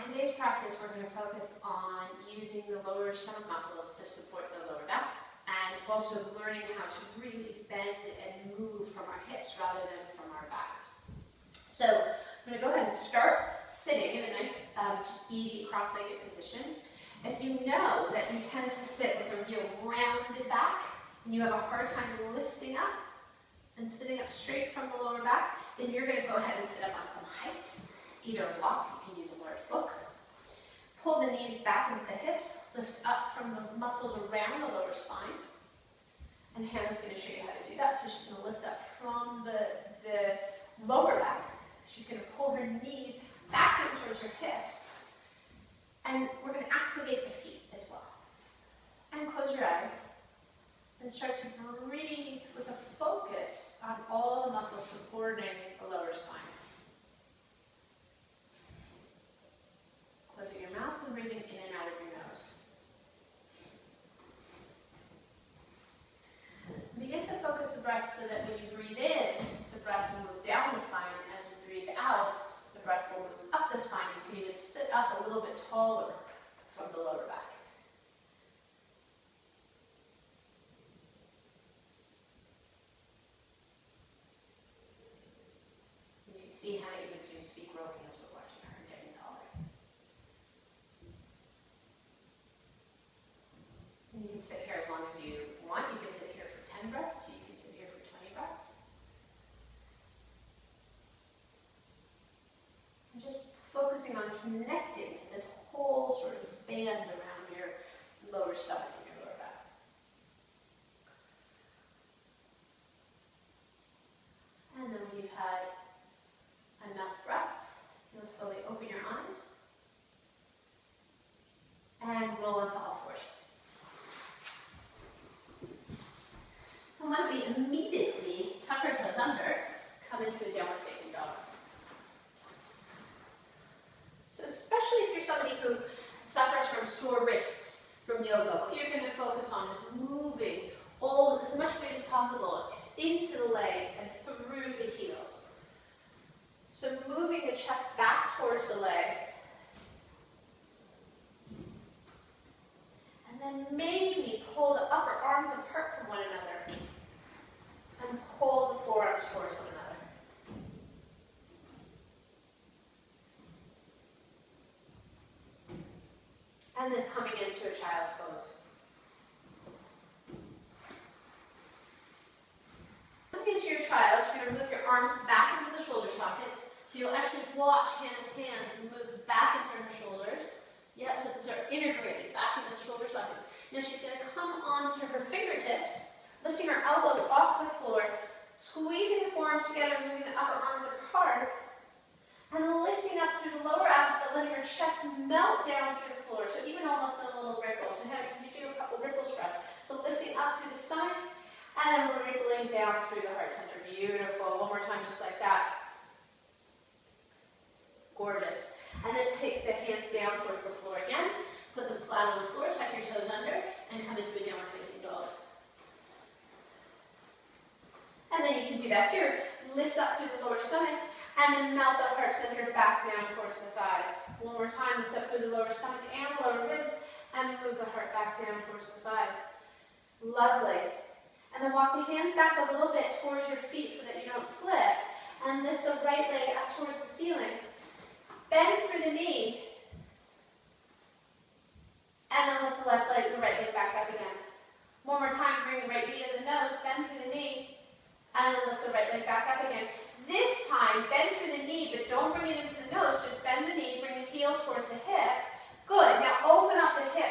in today's practice, we're going to focus on using the lower stomach muscles to support the lower back, and also learning how to really bend and move from our hips rather than from our backs. So I'm going to go ahead and start sitting in a nice, just easy cross-legged position. If you know that you tend to sit with a real rounded back, and you have a hard time lifting up and sitting up straight from the lower back, then you're going to go ahead and sit up on some height, either a block, you can use a large book. Pull the knees back into the hips, lift up from the muscles around the lower spine. And Hannah's going to show you how to do that. So she's going to lift up from the lower back. She's going to pull her knees back down towards her hips. And we're going to activate the feet as well. And close your eyes. And start to breathe with a focus on all the muscles supporting the lower spine. Closing your mouth and breathing in and out of your nose. Begin to focus the breath so that when you breathe in, the breath will move down the spine. As you breathe out, the breath will move up the spine. You can even sit up a little bit taller from the lower back. And you can see how it even seems to be growing as we're watching her getting taller. And you can sit here as long as you want. You can sit here for 10 breaths, so you can sit here for 20 breaths. And just focusing on connecting to this whole sort of band around your lower stomach and your lower back. And then when you've had enough breaths, you'll slowly open your eyes and roll onto all fours. And when we immediately tuck our toes under, come into a downward facing dog. So especially if you're somebody who suffers from sore wrists from yoga, what you're going to focus on is moving all as much weight as possible into the legs and through the heels. So moving the chest back towards the legs. And then maybe pull the upper arms apart from one another. And pull the forearms towards one another. And then coming into a child's pose. Looking into your child, you're going to move your arms back into the shoulder sockets. So you'll actually watch Hannah's hands move back into her shoulders. Yep, so these are integrated back into the shoulder sockets. Now she's going to come onto her fingertips, lifting her elbows off the floor, squeezing the forearms together, moving the upper arms apart, and lifting up through the lower abs, but letting her chest melt down through the floor. So even almost a little ripple. So can you do a couple ripples for us? So lifting up through the stomach, and then we're rippling down through the heart center. Beautiful. One more time, just like that. Gorgeous. And then take the hands down towards the floor again. Put them flat on the floor, tuck your toes under, and come into a downward facing dog. And then you can do that here. Lift up through the lower stomach, and then melt the heart center back down towards the thighs. One more time, lift up through the lower stomach and the lower ribs, and move the heart back down towards the thighs. Lovely. And then walk the hands back a little bit towards your feet so that you don't slip, and lift the right leg up towards the ceiling. Bend through the knee, and then lift the left leg, the right leg back up again. One more time, bring the right knee to the nose, bend through the knee, and then lift the right leg back up again. This time, bend through the knee, but don't bring it into the nose. Just bend the knee, bring the heel towards the hip. Good. Now open up the hip.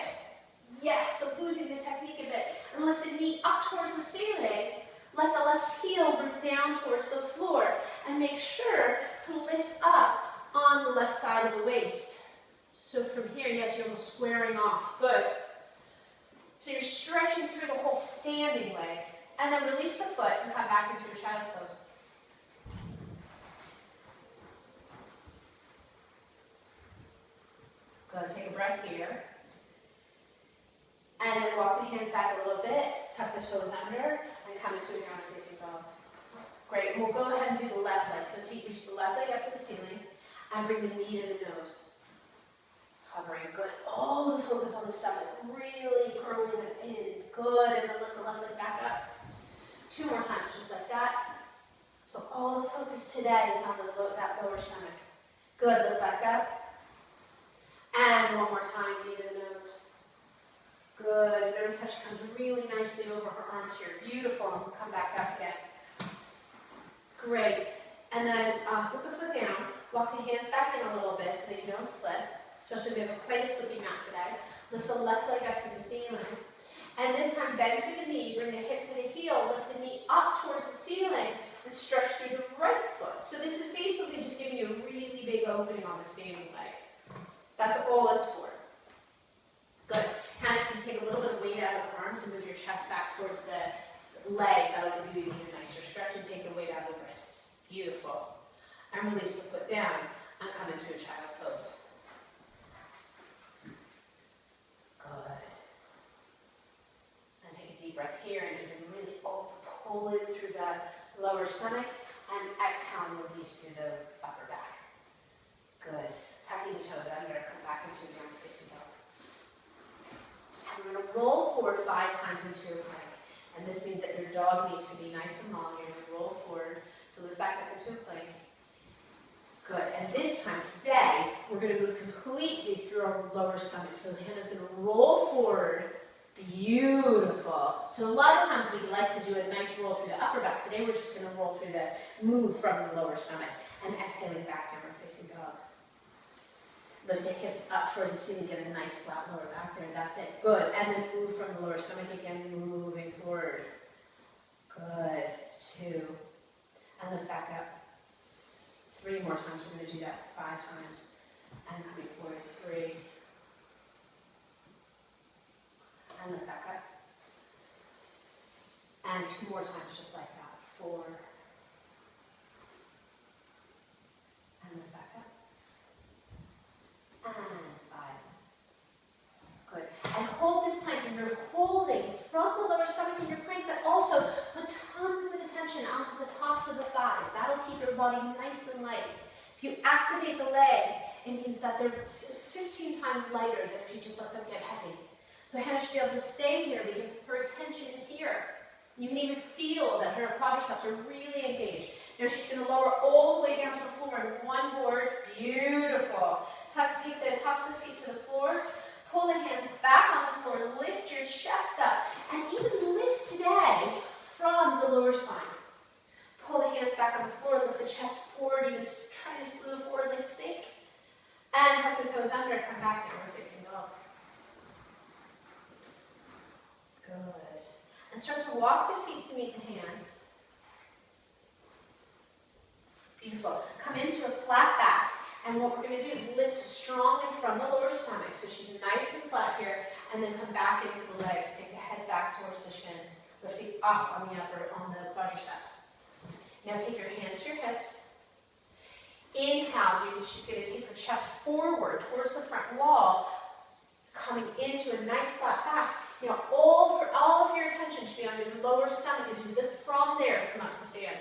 Yes, so losing the technique a bit. And lift the knee up towards the ceiling. Let the left heel root down towards the floor. And make sure to lift up on the left side of the waist. So from here, yes, you're almost squaring off. Good. So you're stretching through the whole standing leg. And then release the foot and come back into a child's pose. Good. Take a breath here. And then walk the hands back a little bit. Tuck the toes under and come into a downward facing dog. Great. We'll go ahead and do the left leg. So reach the left leg up to the ceiling and bring the knee to the nose. the stomach, really curling it in. Good, and then lift the left leg back up. 2 more times, just like that. So all the focus today is on that lower stomach. Good, lift back up. And one more time, knee to the nose. Good, notice how she comes really nicely over her arms here. Beautiful, and we'll come back up again. Great, and then put the foot down, walk the hands back in a little bit so that you don't slip, especially if we have quite a slippy mat today. Lift the left leg up to the ceiling. And this time, bend through the knee, bring the hip to the heel, lift the knee up towards the ceiling, and stretch through the right foot. So this is basically just giving you a really big opening on the standing leg. That's all it's for. Good. Hannah, if you take a little bit of weight out of the arms and move your chest back towards the leg, that'll give you even a nicer stretch, and take the weight out of the wrists. Beautiful. And release the foot down and come into a child's pose. Good. And take a deep breath here and even really pull in through the lower stomach, and exhale and release through the upper back. Good. Tucking the toes under, come back into a downward facing dog. And we're going to roll forward 5 times into your plank. And this means that your dog needs to be nice and long. You're going to roll forward. So lift back up into a plank. Good. And this time, today, we're going to move completely through our lower stomach. So Hannah's going to roll forward. Beautiful. So a lot of times we like to do a nice roll through the upper back. Today we're just going to roll through the move from the lower stomach and exhaling back downward facing dog. Lift the hips up towards the ceiling, get a nice flat lower back there. That's it. Good. And then move from the lower stomach again, moving forward. Good. 2. And lift back up. 3 more times. We're going to do that 5 times. And coming forward. 3. And lift back up. And 2 more times, just like that. 4. And lift back up. And 5. Good. And hold this plank, and you're holding from the lower stomach in your plank, but also put tons of attention onto the tops of the thighs. That'll keep your body nice and light. If you activate the legs, it means that they're 15 times lighter than if you just let them get heavy. So Hannah should be able to stay here because her attention is here. You can even feel that her quadriceps are really engaged. Now she's going to lower all the way down to the floor in one board. Beautiful. Take the tops of the feet to the floor. Pull the hands back on the floor. Lift your chest up. And even lift today from the lower spine. Pull the hands back on the floor. Lift the chest forward. Even try to slue forward like a snake. And tuck the toes under. Come back downward facing dog. Good. And start to walk the feet to meet the hands. Beautiful. Come into a flat back. And what we're going to do is lift strongly from the lower stomach. So she's nice and flat here. And then come back into the legs. Take the head back towards the shins. Lifting up on the quadriceps. Now take your hands to your hips. Inhale. She's going to take her chest forward towards the front wall. Coming into a nice flat back. Now, all of your attention should be on your lower stomach as you lift from there and come up to stand.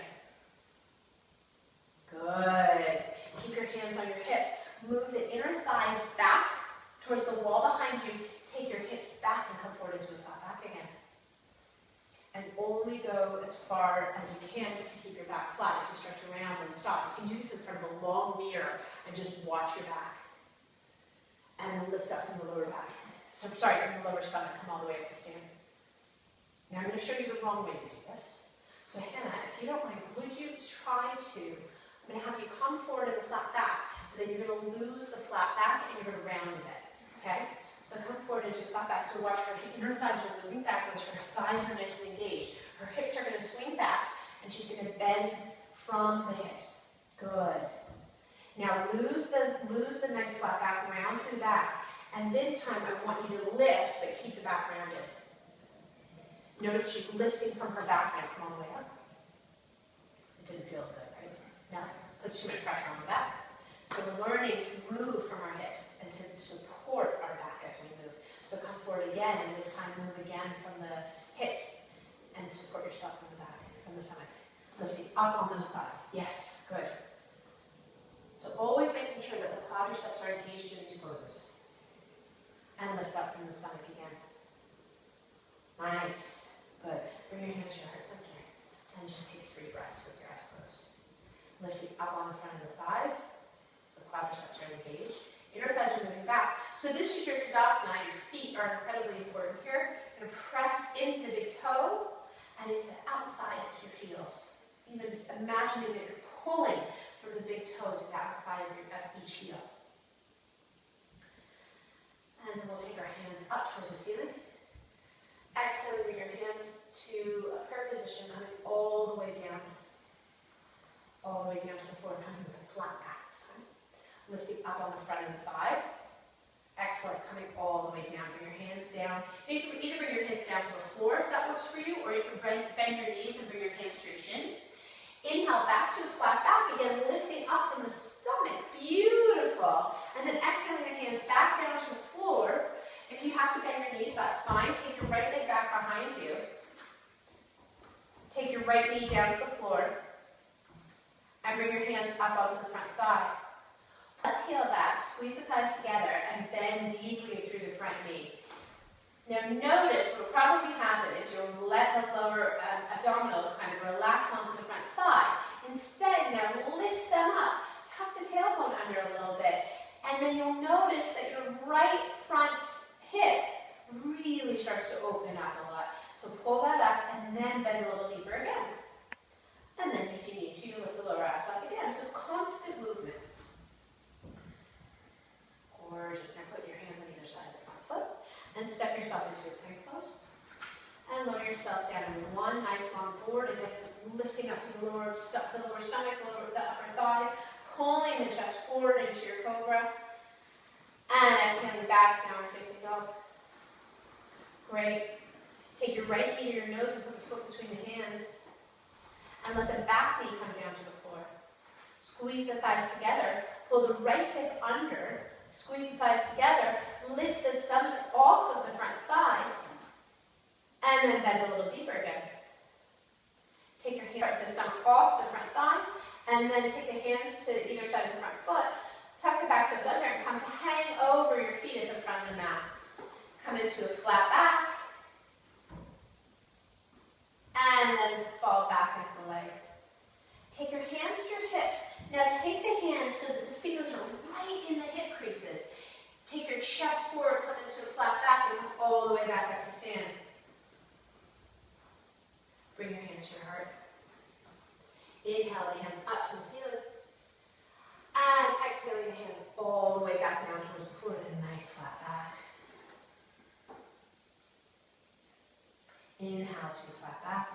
Good. Keep your hands on your hips. Move the inner thighs back towards the wall behind you. Take your hips back and come forward into a flat back again. And only go as far as you can to keep your back flat. If you stretch around, then stop. You can do this in front of a long mirror and just watch your back. And then lift up from the lower back. So, sorry, from the lower stomach, come all the way up to stand. Now I'm going to show you the wrong way to do this. So Hannah, if you don't mind, would you try to, I'm going to have you come forward in the flat back, but then you're going to lose the flat back and you're going to round a bit, okay? So come forward into a flat back. So watch her inner thighs are moving backwards, her thighs are nicely engaged. Her hips are going to swing back, and she's going to bend from the hips. Good. Now lose the nice flat back, round through the back. And this time I want you to lift, but keep the back rounded. Notice she's lifting from her back now. Come all the way up. It didn't feel as good, right? No, puts too much pressure on the back. So we're learning to move from our hips and to support our back as we move. So come forward again, and this time move again from the hips and support yourself from the back, from the stomach. Lifting up on those thighs. Yes, good. So always making sure that the quadriceps are engaged in these poses. And lift up from the stomach again. Nice. Good. Bring your hands to your heart center. And just take 3 breaths with your eyes closed. Lifting up on the front of the thighs. So quadriceps are engaged. Inner thighs are moving back. So this is your Tadasana. Your feet are incredibly important here. You're going to press into the big toe and into the outside of your heels. Even imagining that you're pulling from the big toe to the outside of each heel. And then we'll take our hands up towards the ceiling. Exhale, bring your hands to a prayer position, coming all the way down. All the way down to the floor, coming with a flat back this time. Lifting up on the front of the thighs. Excellent, coming all the way down. Bring your hands down. You can either bring your hands down to the floor if that works for you, or you can bend your knees and bring your hands to your shins. Inhale, back to a flat back. Again, lifting up from the stomach. Beautiful. And then exhaling the hands back down to the floor. If you have to bend your knees, that's fine. Take your right leg back behind you. Take your right knee down to the floor. And bring your hands up onto the front thigh. Let's heel back, squeeze the thighs together, and bend deeply through the front knee. Now notice what will probably happen is you'll let the lower abdominals kind of relax onto the front thigh. Instead, now lift them up, tuck the tailbone under a little bit, and then you'll notice that your right front hip really starts to open up a lot. So pull that up and then bend a little deeper again. And then if you need to, you lift the lower abs up again. So it's constant movement. Gorgeous. Now put your hands on either side of the front foot and step yourself into a plank pose. And lower yourself down in one nice long forward. Again, so lifting up through the lower stomach, the upper thighs, pulling the chest forward into your cobra. And exhaling back, downward facing dog. Great. Take your right knee to your nose and put the foot between the hands. And let the back knee come down to the floor. Squeeze the thighs together. Pull the right hip under. Squeeze the thighs together. Lift the stomach off of the front thigh. And then bend a little deeper again. Take your hand, the stomach off the front thigh. And then take the hands to either side of the front foot. Tuck the back toes under and come to hang over your feet at the front of the mat. Come into a flat back. And then fall back into the legs. Take your hands to your hips. Now take the hands so that the fingers are right in the hip creases. Take your chest forward, come into a flat back, and come all the way back up to stand. Bring your hands to your heart. Inhale the hands up to the ceiling. And exhaling the hands all the way back down towards the floor with a nice flat back. Inhale to a flat back.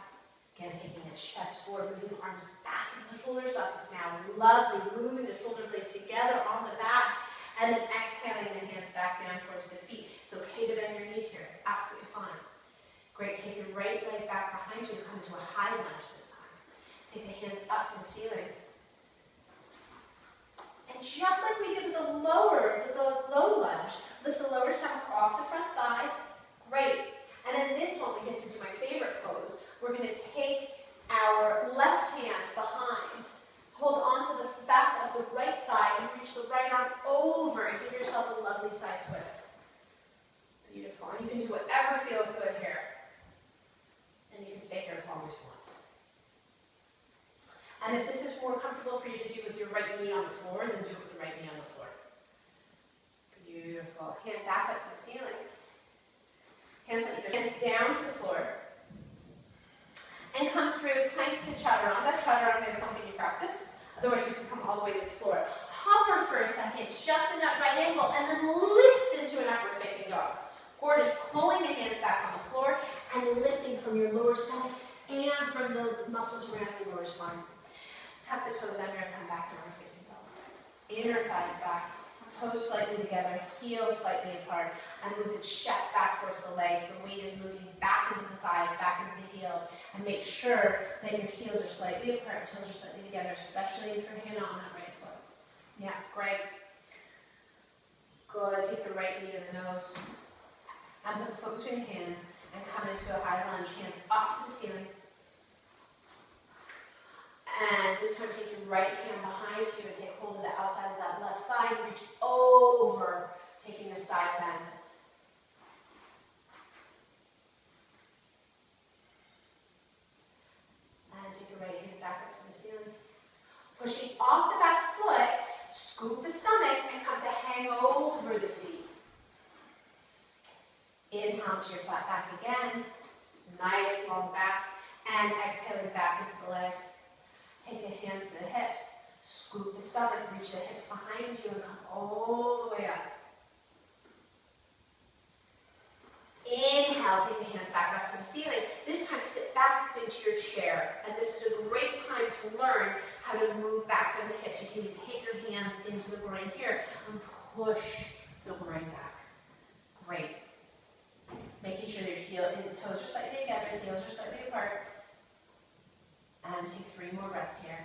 Again, taking the chest forward, moving the arms back and the shoulders up. It's now lovely, moving the shoulder blades together on the back. And then exhaling the hands back down towards the feet. It's okay to bend your knees here. It's absolutely fine. Great. Take your right leg back behind you and come into a high lunge this time. Take the hands up to the ceiling. And just like we did with the low lunge, lift the lower stomach off the front thigh. Great. And in this one, we get to do my favorite pose. We're going to take our left hand behind, hold onto the back of the right thigh, and reach the right arm over and give yourself a lovely side twist. Beautiful. And you can do whatever feels good here. And you can stay here as long as you want. And if this is more comfortable for you to do with your right knee on the floor, then do it with the right knee on the floor. Beautiful. Hand back up to the ceiling. Hands on either hands down to the floor. And come through plank to chaturanga. Chaturanga is something you practice. Otherwise, you can come all the way to the floor. Hover for a second, just in that right angle, and then lift into an upward facing dog. Gorgeous. Pulling the hands back on the floor and lifting from your lower stomach and from the muscles around your lower spine. Tuck the toes under and come back to upward facing dog. Inner thighs back. Toes slightly together, heels slightly apart, and move the chest back towards the legs. The weight is moving back into the thighs, back into the heels, and make sure that your heels are slightly apart, toes are slightly together, especially if you're hand on that right foot. Yeah, great. Good. Take the right knee to the nose, and put the foot between the hands, and come into a high lunge, hands up to the ceiling. And this time take your right hand behind you and take hold of the outside of that left thigh and reach over, taking a side bend. Scoop the stomach and come to hang over the feet. Inhale to your flat back again. Nice long back. And exhaling back into the legs. Take the hands to the hips. Scoop the stomach, reach the hips behind you and come all the way up. Inhale, take the hands back up to the ceiling. This time sit back into your chair. And this is a great time to learn how to move back from the hips. You can take your hands into the groin here and push the groin back. Great. Making sure your heel and toes are slightly together, heels are slightly apart. And take 3 more breaths here.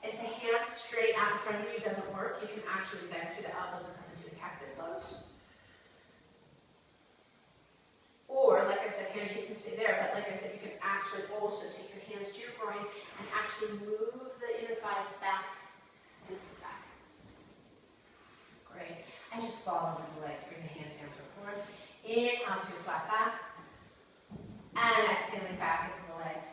If the hands straight out in front of you doesn't work, you can actually bend through the elbows and come into the cactus pose. Or, like I said, Hannah, you can stay there, but like I said, you can actually also take your hands to your groin and actually move the inner thighs back and sit back. Great. And just follow with the legs. Bring the hands down to the floor. Inhale to your flat back. And exhaling back into the legs.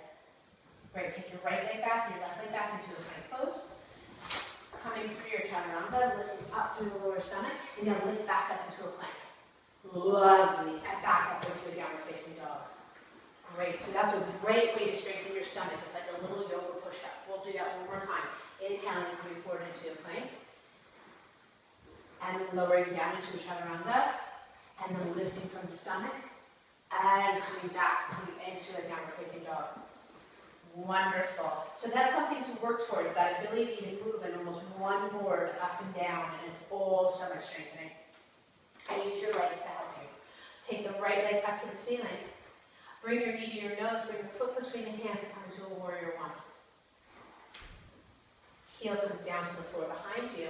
Great. Take your right leg back and your left leg back into a plank pose. Coming through your chaturanga, lifting up through the lower stomach, and now lift back up into a plank. Lovely. And back up into a downward facing dog. Great. So that's a great way to strengthen your stomach. It's like a little yoga push-up. We'll do that one more time. Inhaling, coming forward into a plank. And then lowering down into a chaturanga. And then lifting from the stomach. And coming back, coming into a downward facing dog. Wonderful. So that's something to work towards, that ability to move in almost one board up and down, and it's all stomach strengthening. And use your legs to help you. Take the right leg up to the ceiling. Bring your knee to your nose, bring your foot between the hands and come into a warrior one. Heel comes down to the floor behind you.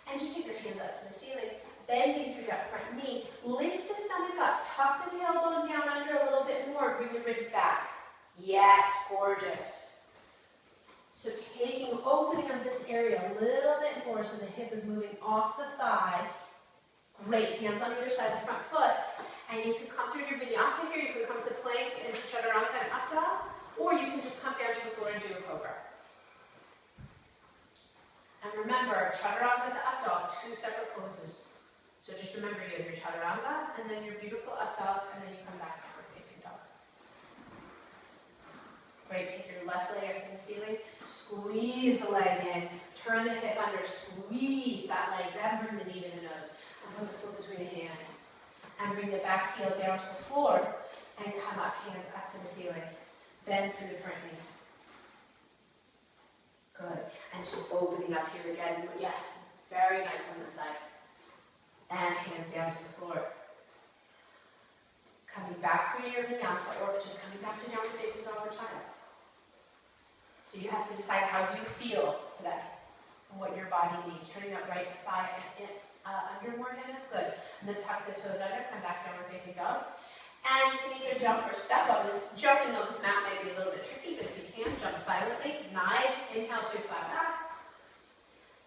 And just take your hands up to the ceiling, bending through that front knee. Lift the stomach up, tuck the tailbone down under a little bit more, bring the ribs back. Yes, gorgeous. So opening up this area a little bit more so the hip is moving off the thigh. Great, hands on either side of the front foot. And you can come through your vinyasa here, you can come to plank into chaturanga and up dog, or you can just come down to the floor and do a cobra. And remember, chaturanga to up dog, 2 separate poses. So just remember, you have your chaturanga, and then your beautiful up dog, and then you come back downward facing dog. Great, take your left leg up to the ceiling, squeeze the leg in, turn the hip under, squeeze that leg, then bring the knee to the nose, and put the foot between the hands. And bring the back heel down to the floor, and come up, hands up to the ceiling. Bend through the front knee. Good. And just opening up here again. Yes, very nice on this side. And hands down to the floor. Coming back through your vinyasa, or just coming back to downward facing dog or child. So you have to decide how you feel today, and what your body needs. Turning that right thigh under more, Hannah. Good. And then tuck the toes under, come back downward facing dog. And you can either jump or step on this. Jumping on this mat might be a little bit tricky, but if you can, jump silently. Nice. Inhale to your flat back.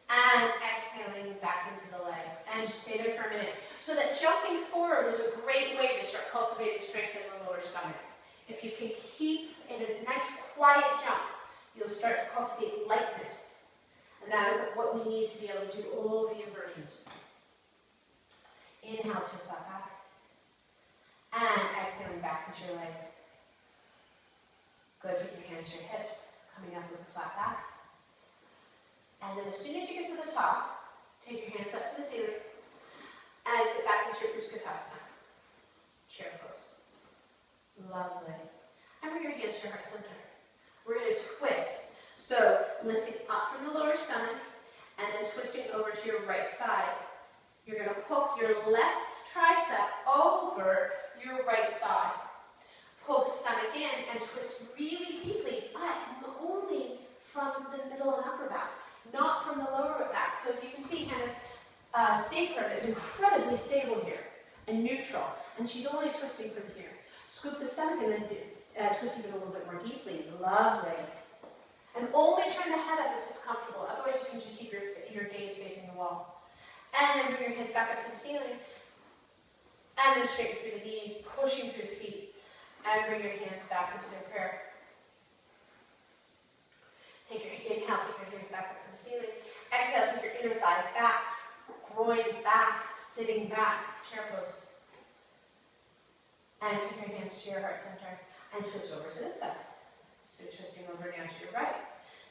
And exhaling back into the legs. And just stay there for a minute. So that jumping forward is a great way to start cultivating strength in the lower stomach. If you can keep in a nice quiet jump, you'll start to cultivate lightness. And that is what we need to be able to do all the inversions. Inhale to your flat back. And exhaling back into your legs. Good, take your hands to your hips, coming up with a flat back. And then as soon as you get to the top, take your hands up to the ceiling, and sit back into your Utkatasana. Chair pose. Lovely. And bring your hands to your heart center. We're going to twist. So lifting up from the lower stomach, and then twisting over to your right side. You're going to hook your left tricep over your right thigh. Pull the stomach in and twist really deeply, but only from the middle and upper back, not from the lower back. So if you can see, Hannah's sacrum is incredibly stable here and neutral, and she's only twisting from here. Scoop the stomach and then twist even a little bit more deeply. Lovely. And only turn the head up if it's comfortable. Otherwise, you can just keep your gaze facing the wall. And then bring your hands back up to the ceiling. And then straighten through the knees, pushing through the feet. And bring your hands back into their prayer. Inhale, take your hands back up to the ceiling. Exhale, take your inner thighs back, groins back, sitting back, chair pose. And take your hands to your heart center and twist over to this side. So twisting over now to your right.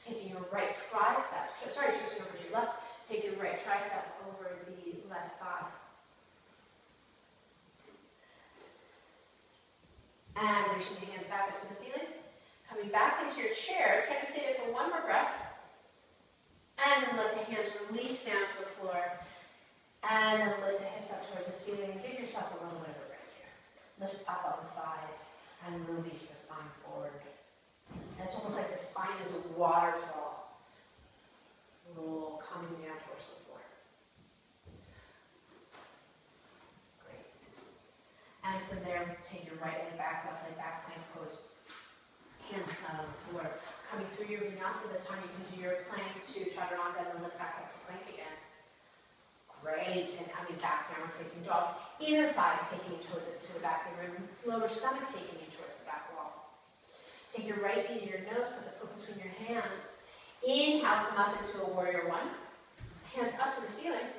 Taking your right tricep, twisting over to your left. Take your right tricep over the left thigh. And reaching the hands back up to the ceiling. Coming back into your chair, try to stay there for one more breath. And then let the hands release down to the floor. And then lift the hips up towards the ceiling. Give yourself a little bit of a break here. Lift up on the thighs and release the spine forward. And it's almost like the spine is a waterfall. Roll coming down towards the floor. Great. And from there, take your right leg back, left leg back, plank pose. Hands flat on the floor. Coming through your vinyasa, this time you can do your plank to chaturanga and then lift back up to plank again. Great, and coming back, downward facing dog. Inner thighs taking you to the back of the room. Lower stomach taking you towards the back wall. Take your right knee to your nose, put the foot between your hands. Inhale, come up into a warrior one. Hands up to the ceiling.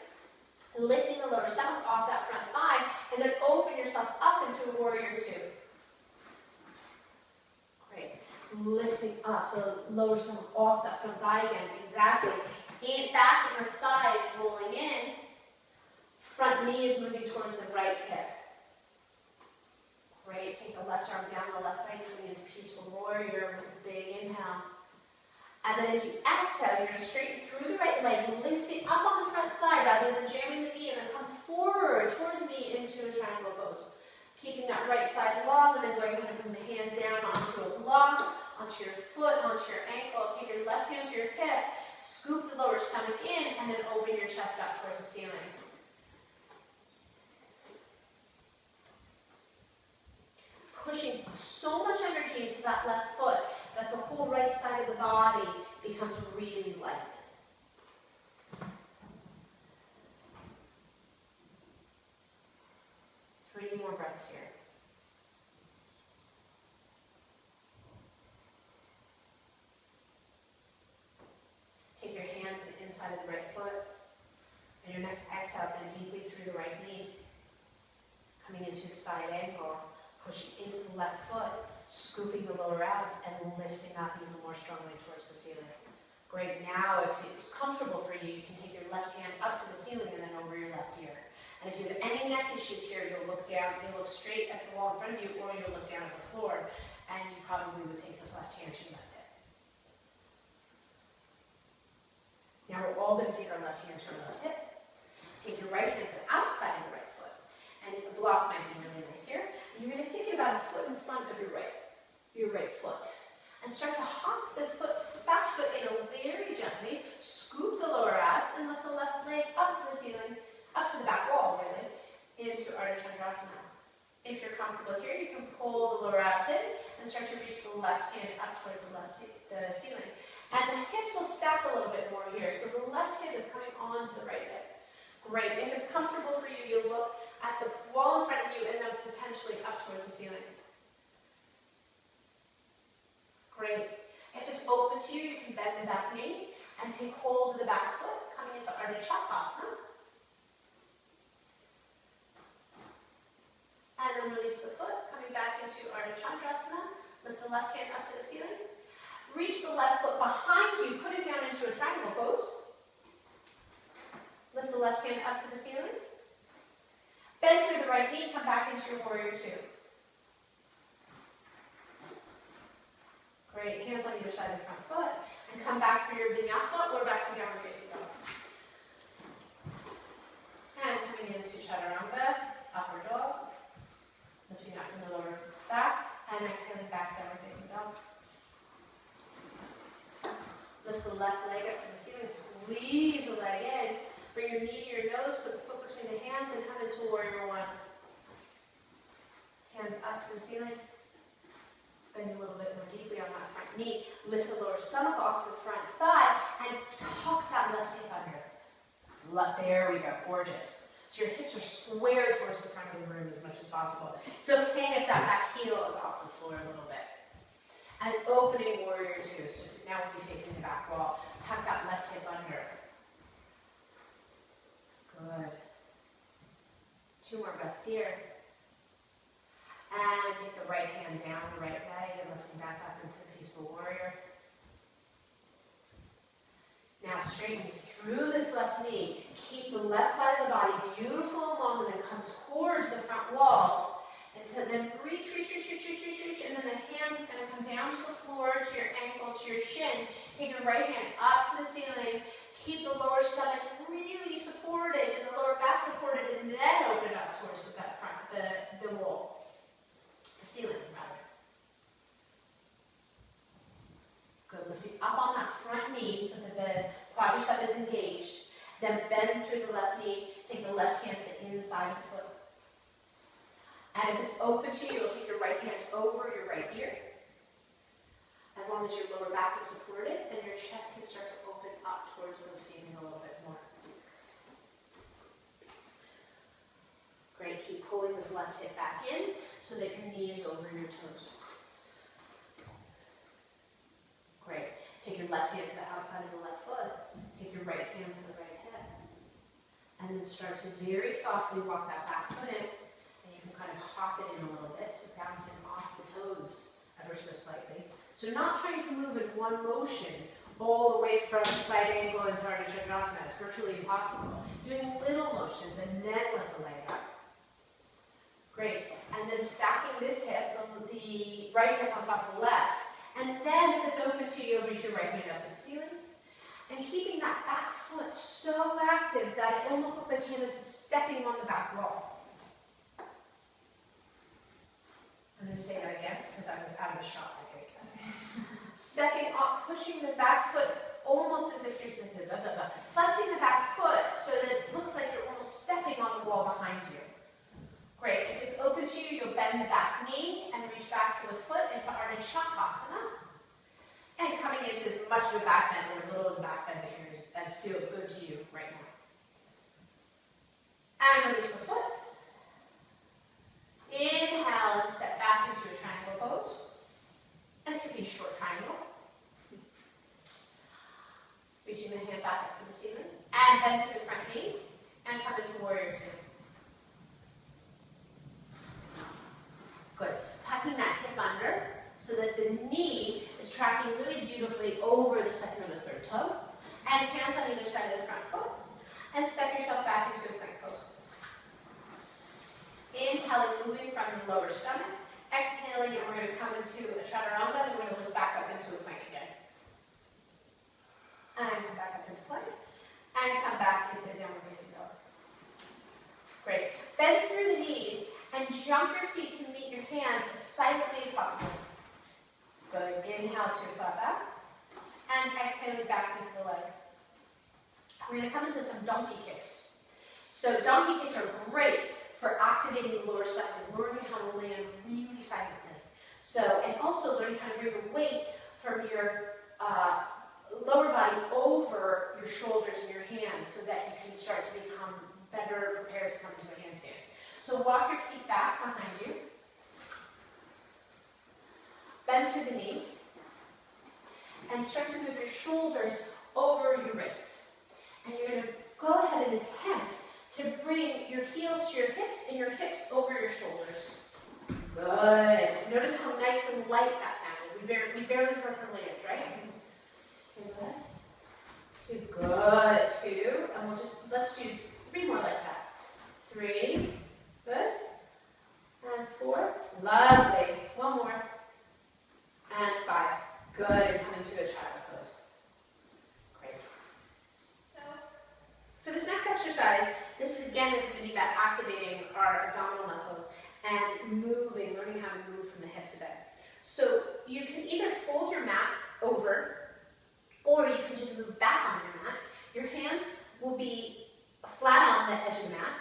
Lifting the lower stomach off that front thigh, and then open yourself up into a warrior two. Great. Lifting up the lower stomach off that front thigh again. Exactly. Back inner thighs rolling in. Front knee is moving towards the right hip. Great. Take the left arm down the left leg, coming into peaceful warrior with a big inhale. And then as you exhale, you're going to straighten through the right leg, lifting up on the front thigh rather than jamming the knee, and then come forward towards me into a triangle pose. Keeping that right side long, and then going ahead and bring the hand down onto a block, onto your foot, onto your ankle. Take your left hand to your hip, scoop the lower stomach in, and then open your chest up towards the ceiling. Pushing so much energy into that left foot that the whole right side of the body becomes really light. Three more breaths here. Take your hands to the inside of the right foot, and your next exhale, bend deeply through the right knee, coming into a side angle. Pushing into the left foot, scooping the lower abs, and lifting up even more strongly towards the ceiling. Great. Now, if it's comfortable for you, you can take your left hand up to the ceiling and then over your left ear. And if you have any neck issues here, you'll look down, you'll look straight at the wall in front of you, or you'll look down at the floor, and you probably would take this left hand to your left hip. Now, we're all going to take our left hand to our left hip. Take your right hand to the outside of the right foot. And the block might be really nice here. And you're going to take it about a foot in front of your right foot. And start to hop the back foot in very gently. Scoop the lower abs and lift the left leg up to the ceiling, up to the back wall really, into Ardha Chandrasana. If you're comfortable here, you can pull the lower abs in and start to reach the left hand up towards the ceiling. And the hips will stack a little bit more here. So the left hip is coming onto the right hip. Great. If it's comfortable for you, you'll look at the wall in front of you and then potentially up towards the ceiling. Great. If it's open to you, you can bend the back knee and take hold of the back foot, coming into Ardha Chakrasana. And then release the foot, coming back into Ardha Chandrasana. Lift the left hand up to the ceiling. Reach the left foot behind you, put it down into a triangle pose. Lift the left hand up to the ceiling. Bend through the right knee, come back into your warrior two. Great, hands on either side of the front foot. And come back through your vinyasa or back to downward facing dog. And coming into chaturanga, upward dog. Lifting up from the lower back. And exhaling back, downward facing dog. Lift the left leg up to the ceiling, squeeze the leg in. Bring your knee to your nose, put the foot between the hands, and come into warrior one. Hands up to the ceiling. Bend a little bit more deeply on that front knee. Lift the lower stomach off the front thigh, and tuck that left hip under. There we go, gorgeous. So your hips are square towards the front of the room as much as possible. It's okay if that back heel is off the floor a little bit. And opening warrior two, so now we'll be facing the back wall. Tuck that left hip under. 2 more breaths here. And take the right hand down the right leg and lifting back up into peaceful warrior. Now straighten through this left knee. Keep the left side of the body beautiful and long, and then come towards the front wall. And so then reach, and then the hand is going to come down to the floor, to your ankle, to your shin. Take your right hand up to the ceiling. Keep the lower stomach really supported and the lower back supported, and then open up towards the front, the wall. The ceiling, rather. Good. Lifting up on that front knee so that the quadricep is engaged. Then bend through the left knee. Take the left hand to the inside of the foot. And if it's open to you, you'll take your right hand over your right ear. As long as your lower back is supported, then your chest can start to open up towards the ceiling a little bit more. Great. Keep pulling this left hip back in so that your knee is over your toes. Great. Take your left hand to the outside of the left foot. Take your right hand to the right hip. And then start to very softly walk that back foot in. And you can kind of hop it in a little bit, so bouncing off the toes ever so slightly. So not trying to move in one motion all the way from side angle into Ardha Chakrasana. It's virtually impossible. Doing little motions and then lift the leg up. Great. And then stacking this hip, the right hip on top of the left. And then, if it's open to you, reach your right hand up to the ceiling. And keeping that back foot so active that it almost looks like your hand is stepping on the back wall. I'm going to say that again, because I was out of the shot, I think. Stepping up, pushing the back foot almost as if you're flexing the back foot so that it looks like you're almost stepping on the wall behind you. Great. If it's open to you, you'll bend the back knee and reach back for the foot into Ardha Chakrasana. And coming into as much of a back bend or as little of a back bend as feels good to you right now. And release the foot. Inhale and step back into a triangle pose. And it could be a short triangle. Reaching the hand back up to the ceiling. And bend through the front knee. And come into warrior two. Good. Tucking that hip under so that the knee is tracking really beautifully over the second or the third toe. And hands on either side of the front foot. And step yourself back into a plank pose. Inhaling, moving from the lower stomach. Exhaling, and we're going to come into a chaturanga, and we're going to lift back up into a plank again. And come back up into plank. And come back into downward facing dog. Great. Bend through the knees and jump your feet to meet your hands as silently as possible. Good. Inhale to your flat back. And exhaling back into the legs. We're going to come into some donkey kicks. So donkey kicks are great for activating the lower stomach and learning how to land really silently. So, and also learning how to bring the weight from your lower body over your shoulders and your hands so that you can start to become better prepared to come into a handstand. So walk your feet back behind you. Bend through the knees. And start to move your shoulders over your wrists. And you're going to go ahead and attempt to bring your heels to your hips and your hips over your shoulders. Good. Notice how nice and light that sounded. We barely heard her land, right? Good. Good. 2. And let's do 3 more like that. 3. Good. And 4. Lovely. 1 more. And 5. Good. And come into a child pose. Great. So, for this next exercise, this again is going to be about activating our abdominal muscles and moving, learning how to move from the hips a bit. So you can either fold your mat over, or you can just move back on your mat. Your hands will be flat on the edge of the mat,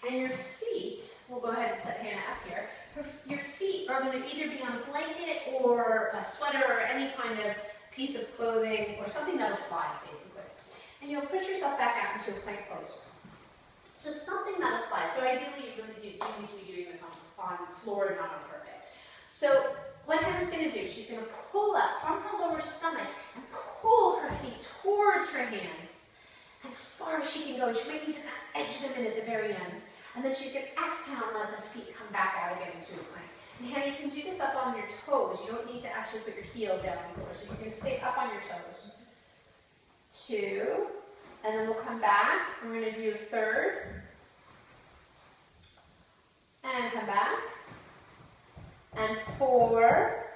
and your feet, we'll go ahead and set Hannah up here, your feet are going to either be on a blanket or a sweater or any kind of piece of clothing or something that'll slide, basically. And you'll push yourself back out into a plank pose. So something that'll slide. So ideally, you really do need to be doing this on floor, not on carpet. So what Hannah's going to do, she's going to pull up from her lower stomach and pull her feet towards her hands as far as she can go. She might need to edge them in at the very end. And then she's going to exhale and let the feet come back out again into a plank. And Hannah, you can do this up on your toes. You don't need to actually put your heels down on the floor. So you're going to stay up on your toes. 2, and then we'll come back. We're going to do a third. And come back. And 4.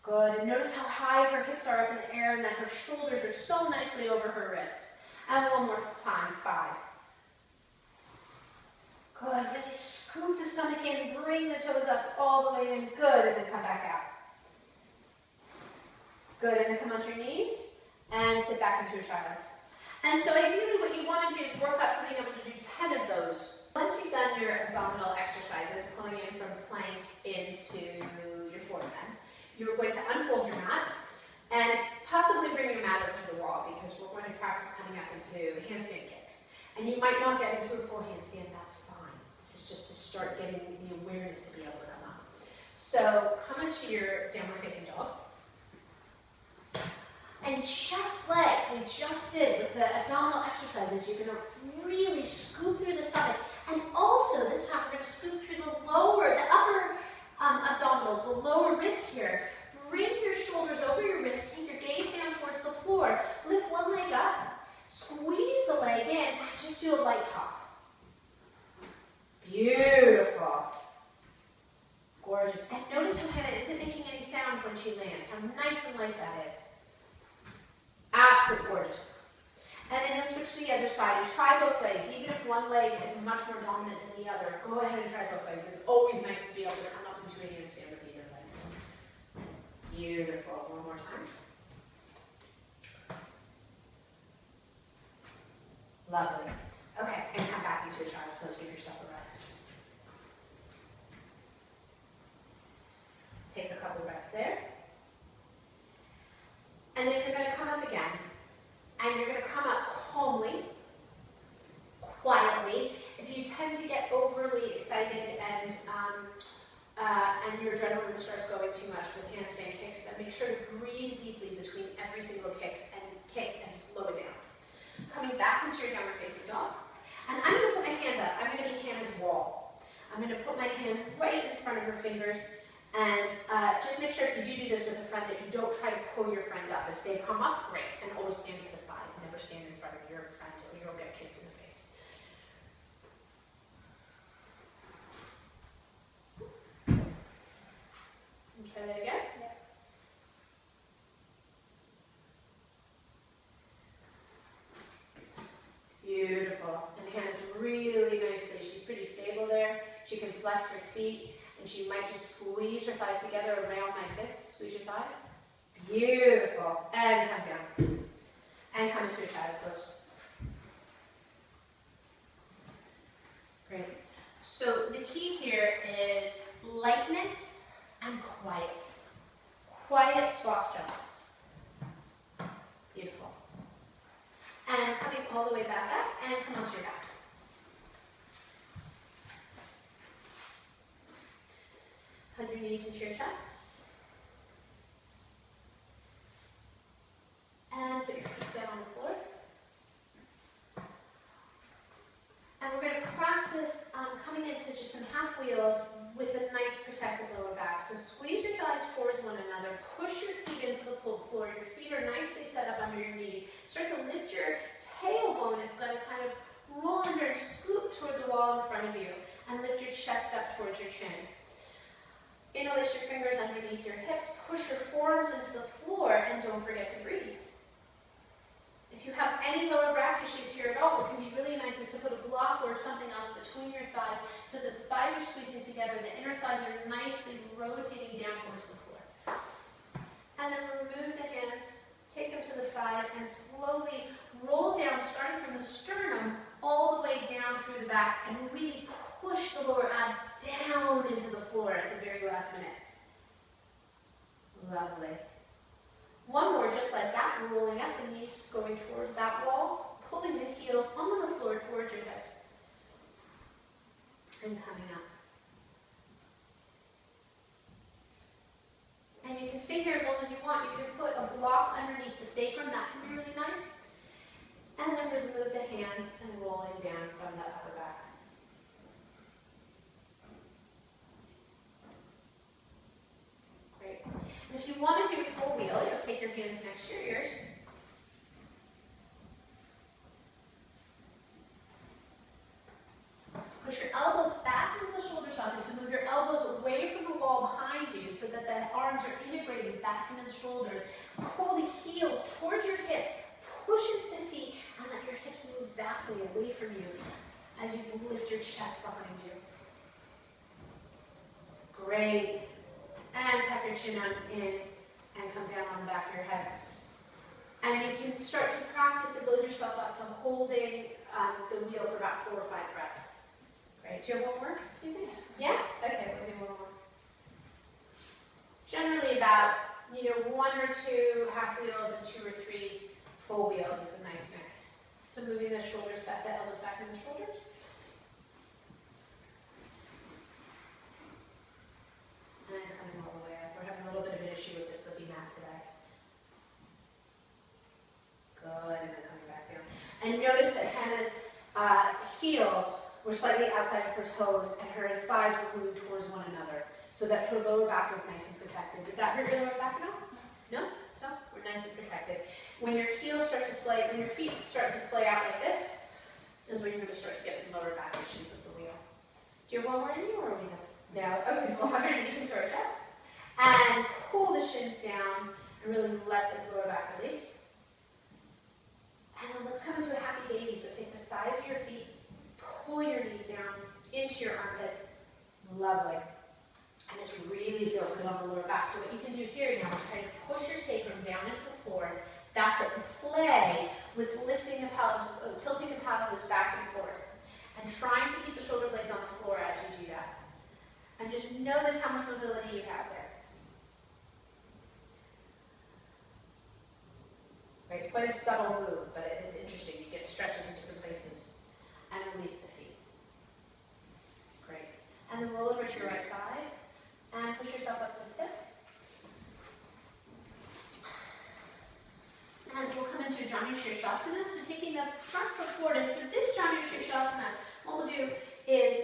Good. And notice how high her hips are up in the air and that her shoulders are so nicely over her wrists. And one more time. 5. Good. Really scoop the stomach in. Bring the toes up all the way in. Good. And then come back out. Good. And then come onto your knees and sit back into a child's. And so ideally what you want to do is work up to being able to do 10 of those. Once you've done your abdominal exercises, pulling in from plank into your forward bend, you're going to unfold your mat and possibly bring your mat over to the wall because we're going to practice coming up into handstand kicks. And you might not get into a full handstand, that's fine. This is just to start getting the awareness to be able to come up. So come into your downward facing dog. And just like we just did with the abdominal exercises, you're going to really scoop through the stomach. And also, this time we're going to scoop through the upper abdominals, the lower ribs here. Bring your shoulders over your wrists, take your gaze down towards the floor. Lift one leg up, squeeze the leg in, and just do a light hop. Beautiful. Gorgeous. And notice how Hannah isn't making any sound when she lands, how nice and light that is. Absolutely gorgeous. And then you'll switch to the other side and try both legs. Even if one leg is much more dominant than the other, go ahead and try both legs. It's always nice to be able to come up into a handstand with either leg. Beautiful. One more time. Lovely. Okay, and come back into a child's pose. Give yourself a rest. Take a couple breaths there. And then you're going to come up again. And you're going to come up calmly, quietly. If you tend to get overly excited and your adrenaline starts going too much with handstand kicks, then make sure to breathe deeply between every single kick and slow it down. Coming back into your downward facing dog. And I'm going to put my hand up. I'm going to be Hannah's wall. I'm going to put my hand right in front of her fingers. And just make sure if you do this with a friend that you don't try to pull your friend up. If they come up, great. And always stand to the side. Never stand in front of your friend or you'll get kicked in the face. And try that again. Yeah. Beautiful. And Hannah's really nicely. She's pretty stable there. She can flex her feet. And she might just squeeze her thighs together around my fist. Squeeze your thighs. Beautiful. And come down. And come into a child's pose. Great. So the key here is lightness and quiet. Quiet, soft jumps. Beautiful. And coming all the way back up and come onto your back. Hug your knees into your chest. And put your feet down on the floor. And we're going to practice coming into just some half wheels with a nice protected lower back. So squeeze your thighs towards one another. Push your feet into the floor. Your feet are nicely set up under your knees. Start to lift your tailbone. It's going to kind of roll under and scoop toward the wall in front of you. And lift your chest up towards your chin. Interlace your fingers underneath your hips, push your forearms into the floor, and don't forget to breathe. If you have any lower back issues here at all, what can be really nice is to put a block or something else between your thighs so that the thighs are squeezing together, the inner thighs are nicely rotating down towards the floor. And then remove the hands, take them to the side, and slowly roll down, starting from the sternum all the way down through the back, and really push the lower abs down into the floor at the very last minute. Lovely. One more just like that, rolling up the knees, going towards that wall, pulling the heels onto the floor towards your hips. And coming up. And you can stay here as long as you want. You can put a block underneath the sacrum, that can be really nice. And then remove the hands and rolling down from that upper back. hands next to your ears. Push your elbows back into the shoulder socket, so move your elbows away from the wall behind you so that the arms are integrating back into the shoulders. Pull the heels towards your hips, push into the feet, and let your hips move that way, away from you, as you lift your chest behind you. Great. And tuck your chin in and come down on the back of your head. And you can start to practice to build yourself up to holding the wheel for about 4 or 5 breaths. Great. Do you have one more? Yeah? Okay, we'll do one more. Generally about, 1 or 2 half wheels and 2 or 3 full wheels is a nice mix. So moving the shoulders back, the elbows back in the shoulders. And coming all the way up. We're having a little bit of an issue with the slippy mat today. Good, and then coming back down. And notice that Hannah's heels were slightly outside of her toes and her thighs were moved towards one another so that her lower back was nice and protected. Did that hurt your lower back now? No? So we're nice and protected. When your heels start to splay, when your feet start to splay out like this, is when you're going to start to get some lower back issues with the wheel. Do you have one more in you or are we done? No. Okay, so we'll hug our knees into our chest and pull the shins down and really let the lower back release. And then let's come into a happy baby. So take the sides of your feet, pull your knees down into your armpits. Lovely. And this really feels good on the lower back. So what you can do here now is try to push your sacrum down into the floor. That's it. Play with lifting the pelvis, tilting the pelvis back and forth. And trying to keep the shoulder blades on the floor as you do that. And just notice how much mobility you have there. Right, it's quite a subtle move, but it's interesting. You get stretches in different places. And release the feet. Great. And then roll over to your right side. And push yourself up to sit. And we'll come into Janu Shirshasana. So taking the front foot forward. And for this Janu Shirshasana, what we'll do is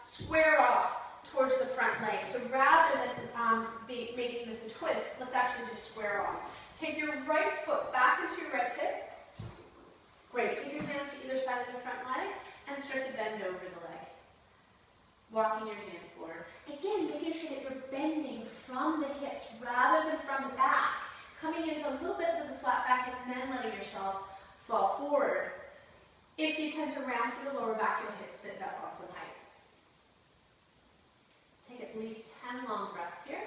square off towards the front leg. So rather than making this a twist, let's actually just square off. Take your right foot back into your right hip. Great. Take your hands to either side of the front leg and start to bend over the leg. Walking your hand forward. Again, making sure that you're bending from the hips rather than from the back. Coming in a little bit with the flat back and then letting yourself fall forward. If you tend to round through the lower back, you'll hit sit up on some height. Take at least 10 long breaths here.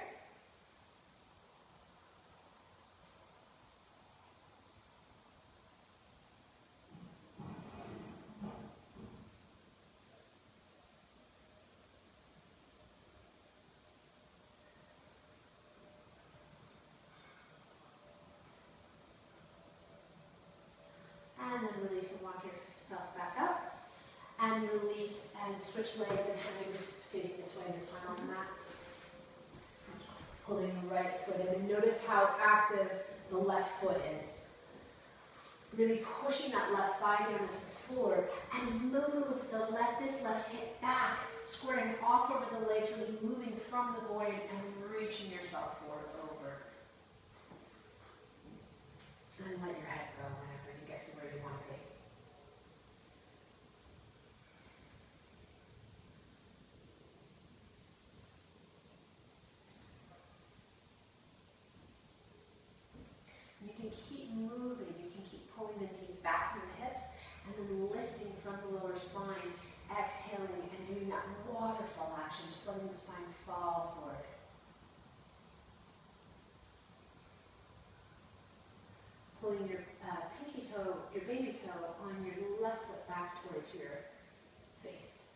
And then release and walk yourself back up. And release and switch legs and having this face this way this time on the mat. Pulling the right foot in. And notice how active the left foot is. Really pushing that left thigh down into the floor. And move this left hip back. Squaring off over the legs. Really moving from the void and reaching yourself forward over. And let your head go whenever you get to where you want to be. You can keep moving, you can keep pulling the knees back from the hips, and then lifting frontal lower spine, exhaling, and doing that waterfall action, just letting the spine fall forward. Pulling your pinky toe, your baby toe, on your left foot back towards your face.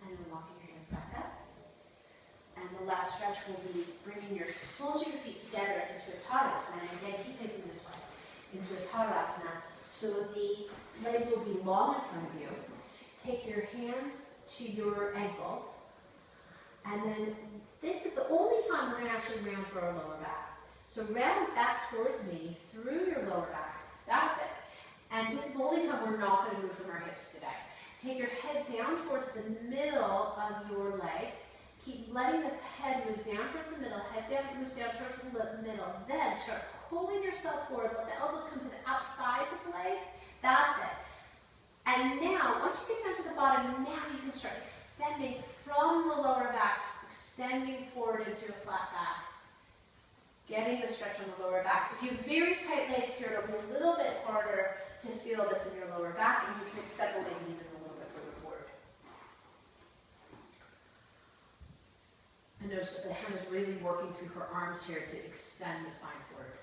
And then walking your hands back up. And the last stretch will be bringing your soles of your feet together into a Tadasana. And again, keep facing this way. Into a Tadasana. So the legs will be long in front of you. Take your hands to your ankles. And then this is the only time we're going to actually round through our lower back. So round back towards me through your lower back. That's it. And this is the only time we're not going to move from our hips today. Take your head down towards the middle of your legs. Keep letting the head move down towards the middle, head down, move down towards the middle. Then start pulling yourself forward. Let the elbows come to the outsides of the legs. That's it. And now, once you get down to the bottom, now you can start extending from the lower back, extending forward into a flat back. Getting the stretch on the lower back. If you have very tight legs here, it'll be a little bit harder to feel this in your lower back, and you can extend the legs even a little bit further forward. And notice that the hand is really working through her arms here to extend the spine forward.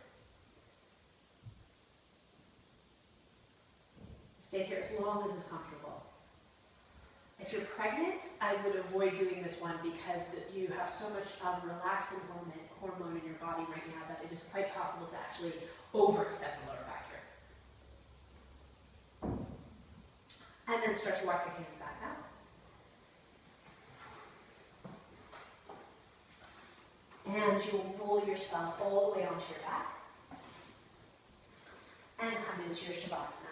Stay here as long as is comfortable. If you're pregnant, I would avoid doing this one because you have so much relaxing hormone in your body right now that it is quite possible to actually overextend the lower back here. And then start to walk your hands back out. And you'll roll yourself all the way onto your back. And come into your Shavasana.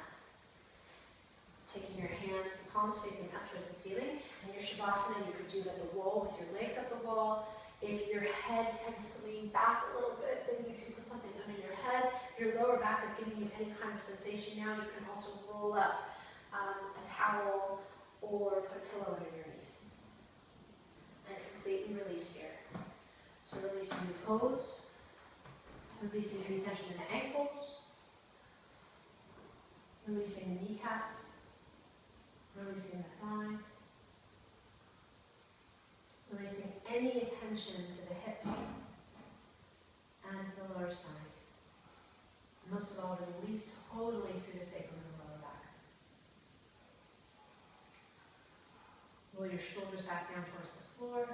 Taking your hands, the palms facing up towards the ceiling, and your Shavasana, you could do it at the wall with your legs up the wall. If your head tends to lean back a little bit, then you can put something under your head. If your lower back is giving you any kind of sensation now, you can also roll up a towel or put a pillow under your knees. And completely release here. So releasing the toes, releasing any tension in the ankles, releasing the kneecaps, releasing the thighs, releasing any attention to the hips and to the lower stomach. Most of all, release totally through the sacrum and the lower back. Roll your shoulders back down towards the floor.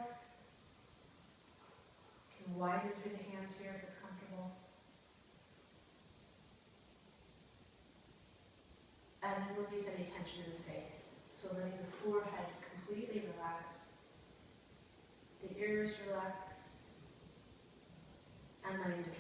You can widen through the hands here if it's comfortable. And then release any tension in the face. So letting the forehead completely relax, the ears relax, and letting the